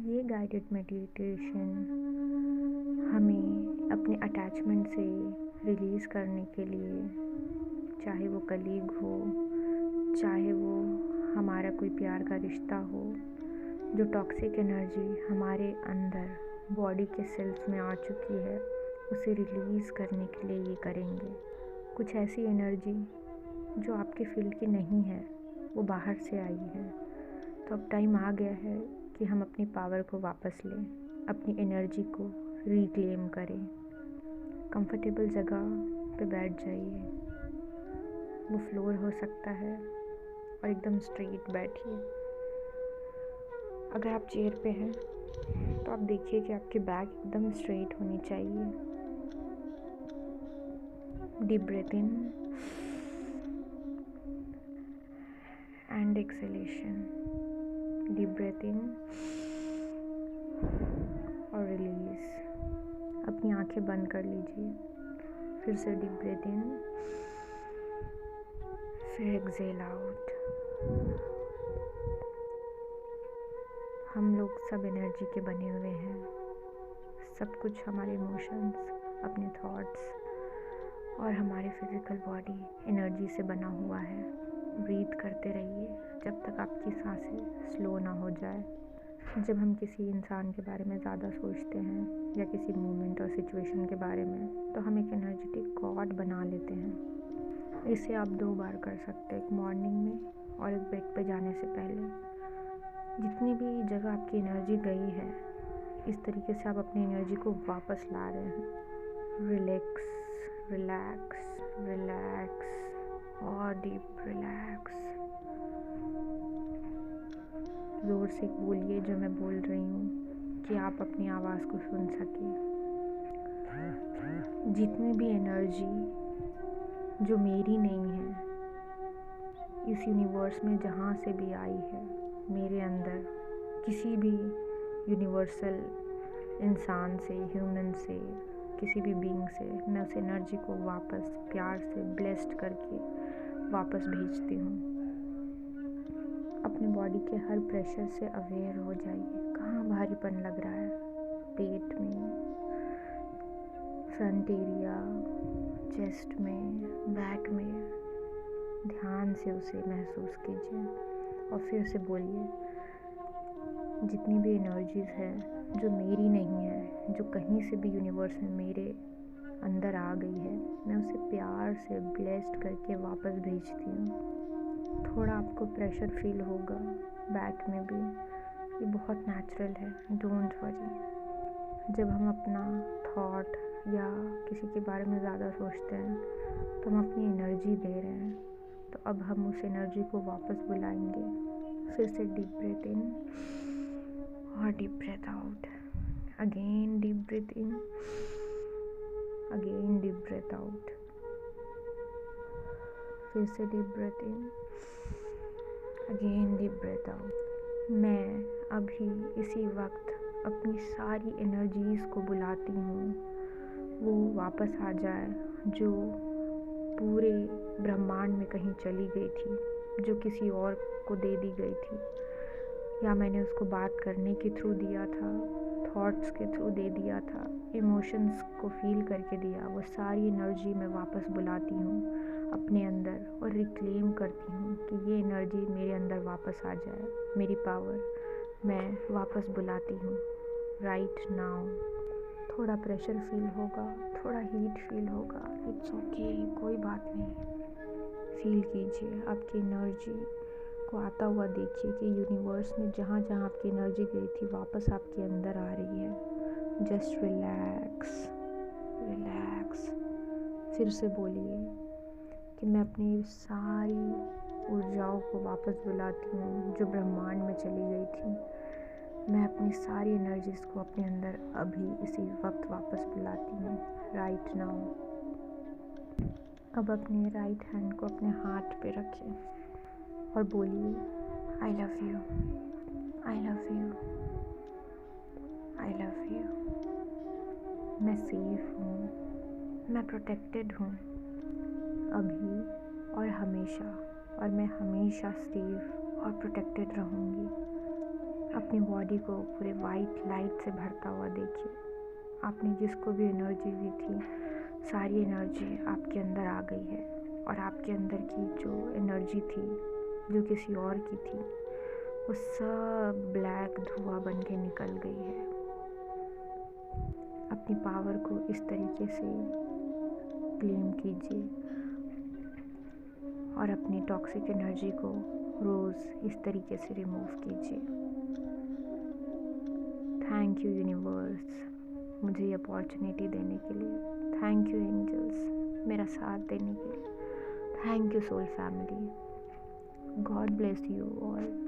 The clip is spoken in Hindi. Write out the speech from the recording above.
ये गाइडेड मेडिटेशन हमें अपने अटैचमेंट से रिलीज़ करने के लिए, चाहे वो कलीग हो, चाहे वो हमारा कोई प्यार का रिश्ता हो, जो टॉक्सिक एनर्जी हमारे अंदर बॉडी के सेल्स में आ चुकी है, उसे रिलीज़ करने के लिए ये करेंगे। कुछ ऐसी एनर्जी जो आपके फील्ड की नहीं है, वो बाहर से आई है। तो अब टाइम आ गया है कि हम अपनी पावर को वापस लें, अपनी एनर्जी को रिक्लेम करें। कंफर्टेबल जगह पे बैठ जाइए, वो फ्लोर हो सकता है, और एकदम स्ट्रेट बैठिए। अगर आप चेयर पे हैं तो आप देखिए कि आपकी बैक एकदम स्ट्रेट होनी चाहिए। Deep breath in and exhalation. Deep breath in और रिलीज। अपनी आंखें बंद कर लीजिए। फिर से डीप ब्रेथ इन, फिर एक्सहेल आउट। हम लोग सब एनर्जी के बने हुए हैं। सब कुछ हमारे इमोशंस, अपने थॉट्स और हमारे फिजिकल बॉडी एनर्जी से बना हुआ है। ब्रीथ करते रहिए जब तक आपकी सांसें स्लो ना हो जाए। जब हम किसी इंसान के बारे में ज़्यादा सोचते हैं या किसी मोमेंट और सिचुएशन के बारे में, तो हम एक एनर्जेटिक गॉड बना लेते हैं। इसे आप 2 बार कर सकते हैं, एक मॉर्निंग में और एक बेड पे जाने से पहले। जितनी भी जगह आपकी एनर्जी गई है, इस तरीके से आप अपनी एनर्जी को वापस ला रहे हैं। रिलैक्स, रिलैक्स, रिलैक्स और डीप रिलैक्स। ज़ोर से बोलिए जो मैं बोल रही हूँ, कि आप अपनी आवाज़ को सुन सकें। जितनी भी एनर्जी जो मेरी नहीं है, इस यूनिवर्स में जहाँ से भी आई है, मेरे अंदर किसी भी यूनिवर्सल इंसान से, ह्यूमन से, किसी भी बीइंग से, मैं उस एनर्जी को वापस प्यार से ब्लेस्ड करके वापस भेजती हूँ। अपने बॉडी के हर प्रेशर से अवेयर हो जाइए। कहाँ भारीपन लग रहा है, पेट में, फ्रंट एरिया, चेस्ट में, बैक में, ध्यान से उसे महसूस कीजिए और फिर से बोलिए, जितनी भी एनर्जीज़ है जो मेरी नहीं है, जो कहीं से भी यूनिवर्स में मेरे अंदर आ गई है, मैं उसे प्यार से ब्लेस्ड करके वापस भेजती हूँ। थोड़ा आपको प्रेशर फील होगा बैक में भी, ये बहुत नेचुरल है, डोंट वरी। जब हम अपना थॉट या किसी के बारे में ज़्यादा सोचते हैं, तो हम अपनी एनर्जी दे रहे हैं। तो अब हम उस एनर्जी को वापस बुलाएंगे। फिर से डीप ब्रेथ इन और deep breath out. Again deep breath in, again deep breath out. फिर से deep breath in, again deep breath out. मैं अभी इसी वक्त अपनी सारी एनर्जीज़ को बुलाती हूँ, वो वापस आ जाए, जो पूरे ब्रह्मांड में कहीं चली गई थी, जो किसी और को दे दी गई थी, या मैंने उसको बात करने के थ्रू दिया था, थॉट्स के थ्रू दे दिया था, इमोशंस को फील करके दिया। वो सारी एनर्जी मैं वापस बुलाती हूँ अपने अंदर और रिक्लेम करती हूँ कि ये एनर्जी मेरे अंदर वापस आ जाए। मेरी पावर मैं वापस बुलाती हूँ राइट नाउ। थोड़ा प्रेशर फील होगा, थोड़ा हीट फील होगा, इट्स ओके, कोई बात नहीं। फील कीजिए आपकी एनर्जी को आता हुआ, देखिए कि यूनिवर्स में जहाँ जहाँ आपकी एनर्जी गई थी वापस आपके अंदर आ रही है। Just relax, relax. फिर से बोलिए कि मैं अपनी सारी ऊर्जाओं को वापस बुलाती हूँ जो ब्रह्मांड में चली गई थी। मैं अपनी सारी एनर्जीज़ को अपने अंदर अभी इसी वक्त वापस बुलाती हूँ राइट नाउ। अब अपने राइट हैंड को अपने हार्ट पे रखें और बोलिए, I love you, I love you, I love you. मैं सेफ हूँ, मैं प्रोटेक्टेड हूँ अभी और हमेशा, और मैं हमेशा सेफ और प्रोटेक्टेड रहूँगी। अपनी बॉडी को पूरे वाइट लाइट से भरता हुआ देखिए। आपने जिसको भी एनर्जी दी थी, सारी एनर्जी आपके अंदर आ गई है और आपके अंदर की जो एनर्जी थी जो किसी और की थी, वो सब ब्लैक धुआं बन के निकल गई है। अपनी पावर को इस तरीके से क्लेम कीजिए और अपनी टॉक्सिक एनर्जी को रोज़ इस तरीके से रिमूव कीजिए। थैंक यू यूनिवर्स, मुझे ये अपॉर्चुनिटी देने के लिए। थैंक यू एंजल्स, मेरा साथ देने के लिए। Thank you soul family. God bless you all.